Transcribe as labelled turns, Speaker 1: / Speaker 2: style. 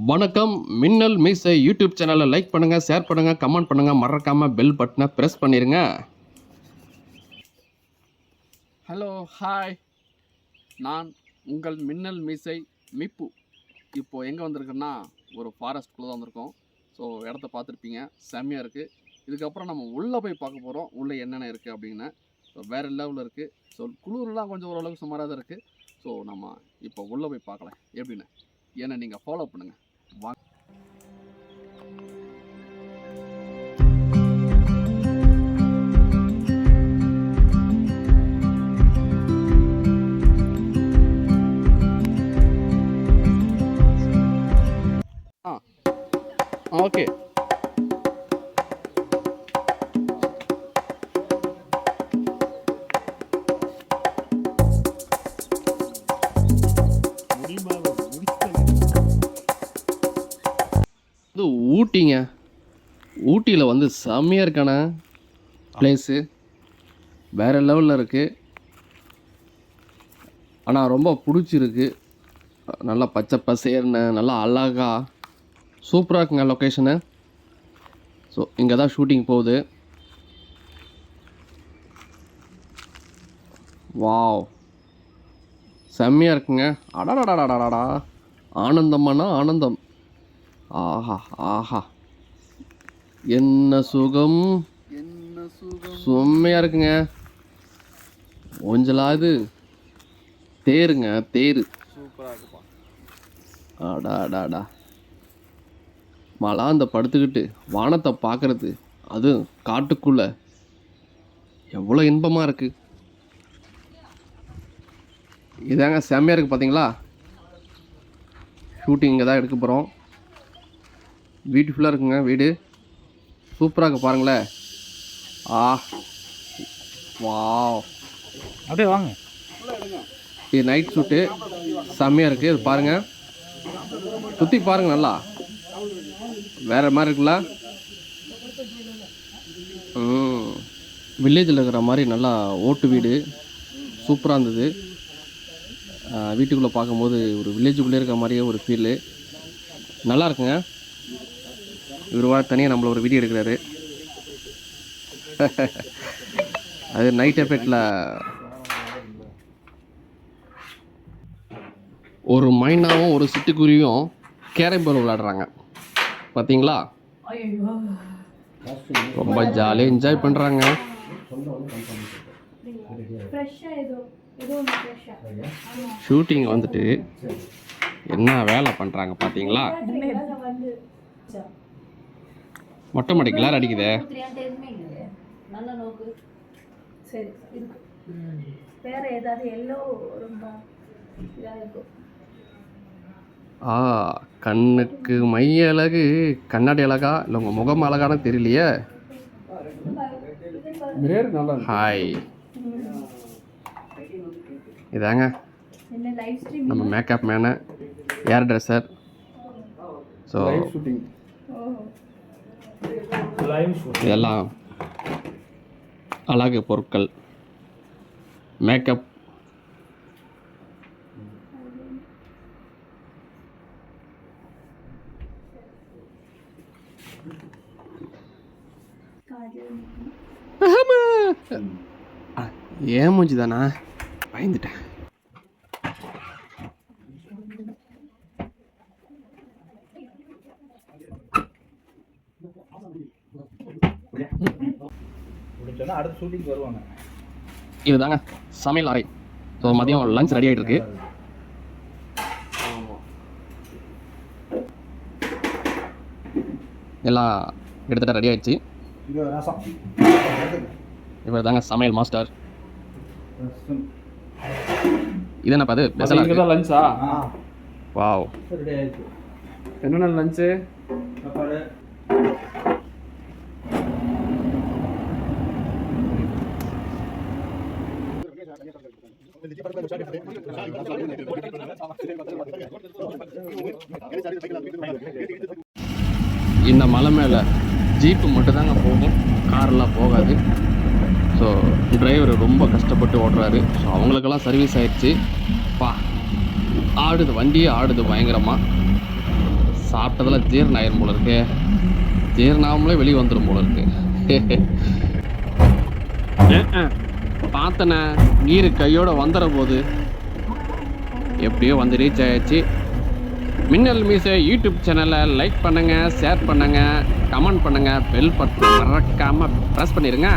Speaker 1: வணக்கம். மின்னல் மீசை யூடியூப் சேனலை லைக் பண்ணுங்கள், ஷேர் பண்ணுங்கள், கமெண்ட் பண்ணுங்கள், மறக்காமல் பெல் பட்டனை ப்ரெஸ் பண்ணிடுங்க.
Speaker 2: ஹலோ, ஹாய், நான் உங்கள் மின்னல் மீசை மிப்பு. இப்போது எங்கே வந்திருக்குன்னா ஒரு ஃபாரஸ்ட்குள்ளே தான் வந்திருக்கோம். ஸோ இடத்த பார்த்துருப்பீங்க, செம்மையாக இருக்குது. இதுக்கப்புறம் நம்ம உள்ளே போய் பார்க்க போகிறோம், உள்ளே என்னென்ன இருக்குது அப்படின்னு. ஸோ வேறு லெவலில் இருக்குது. ஸோ குளிர்லாம் கொஞ்சம் ஓரளவுக்கு சுமாராக தான் இருக்குது. ஸோ நம்ம இப்போ உள்ளே போய் பார்க்கலாம் எப்படின்னு. ஏன்னா நீங்கள் ஃபாலோ பண்ணுங்கள், வாங்க. ஓகே,
Speaker 1: இது ஊட்டிங்க. ஊட்டியில் வந்து செம்மையாக இருக்கான பிளேஸு, வேறு லெவலில் இருக்குது. ஆனால் ரொம்ப பிடிச்சிருக்கு. நல்லா பச்சை பசேர்னு, நல்லா அழகா சூப்பராக இருக்குங்க லொக்கேஷனு. ஸோ இங்கே தான் ஷூட்டிங் போகுது. வாவ், செம்மையாக இருக்குங்க. அடாடாடாடாடாடா, ஆனந்தம்னா ஆனந்தம். ஆஹா ஆஹா, என்ன சுகம்,
Speaker 2: என்ன சுகம்.
Speaker 1: செம்மையாக இருக்குங்க. கொஞ்சலாவது தேருங்க, தேரு.
Speaker 2: சூப்பராக இருக்குப்பா.
Speaker 1: அடாடாடா, மலாந்த படுத்துக்கிட்டு வானத்தை பார்க்குறது, அதுவும் காட்டுக்குள்ளே எவ்வளோ இன்பமாக இருக்குது. இதாங்க செம்மையாக இருக்குது பார்த்தீங்களா. ஷூட்டிங் இங்கே தான் எடுக்க போகிறோம். பியூட்டிஃபுல்லாக இருக்குங்க வீடு, சூப்பராக இருக்குது பாருங்களேன். ஆ வாவ்,
Speaker 3: அப்படியே வாங்க.
Speaker 1: இது நைட் ஷூட்டு, செம்மையாக இருக்குது. இது பாருங்கள், சுற்றி பாருங்கள், நல்லா வேறு மாதிரி இருக்குல்ல. வில்லேஜில் இருக்கிற மாதிரி நல்லா ஓட்டு வீடு, சூப்பராக இருந்தது. வீட்டுக்குள்ளே பார்க்கும்போது ஒரு வில்லேஜுக்குள்ளே இருக்கிற மாதிரியே ஒரு ஃபீலு, நல்லா இருக்குங்க. இவர் தனியாக நம்மளை ஒரு வீடியோ எடுக்கிறாரு. அது நைட் எஃபெக்டில் ஒரு மைனாவும் ஒரு சிட்டுக்குருவியும் கேரம் போர்டு விளையாடுறாங்க பார்த்தீங்களா. ரொம்ப ஜாலியாக என்ஜாய் பண்ணுறாங்க. ஷூட்டிங் வந்துட்டு என்ன வேலை பண்ணுறாங்க பார்த்தீங்களா. மொட்டை மாடி கிளார் அடிக்குதே.
Speaker 4: சரி இருக்கு. வேற ஏதாவது எல்லோ ரொம்ப இதாக இருக்கும்.
Speaker 1: கண்ணுக்கு மை அழகு, கண்ணாடி அழகா இல்லை உங்கள் முகம் அழகான தெரியலையே. ஹாய், இதாங்க நம்ம மேக்கப் மேனு, ஏர் ட்ரெஸ்ஸர். ஸோ இதெல்லாம் அழகு பொருட்கள், மேக்கப். ஏன் மூஞ்சி தானா, பயந்துட்டேன்.
Speaker 3: அடுத்த ஷூட்டிங் வருவாங்க.
Speaker 1: இதுதாங்க சமையல் அறை. ஸோ மதியம் லஞ்ச் ரெடி ஆகிட்டு இருக்கு. எல்லாம் கிட்டத்தட்ட ரெடி ஆயிடுச்சு. இவர் தாங்க சமையல் மாஸ்டர். இது என்னப்பா அது ஸ்பெஷலாக
Speaker 2: லஞ்சா?
Speaker 1: வாவ்,
Speaker 2: என்னென்ன லஞ்சு?
Speaker 1: இந்த மலை மேலே ஜீப்பு மட்டும்தாங்க போகும், காரெல்லாம் போகாது. ஸோ டிரைவர் ரொம்ப கஷ்டப்பட்டு ஓடுறாரு. ஸோ அவங்களுக்கெல்லாம் சர்வீஸ் ஆயிடுச்சு. பா, ஆடுது, வண்டியே ஆடுது பயங்கரமாக. சாப்பிட்டதில் ஜீரணம் ஆயிரும் போல இருக்கு. ஜீரணாமலே வெளியே வந்துடும் போல இருக்கு. பார்த்தனே கீரு கையோட வந்துற போது எப்படியோ வந்து ரீச் ஆயாச்சு. மின்னல் மீசை யூடியூப் சேனலை லைக் பண்ணுங்கள், ஷேர் பண்ணுங்கள், கமெண்ட் பண்ணுங்கள், பெல் பட்டன் மறக்காமல் ப்ரெஸ் பண்ணிடுங்க.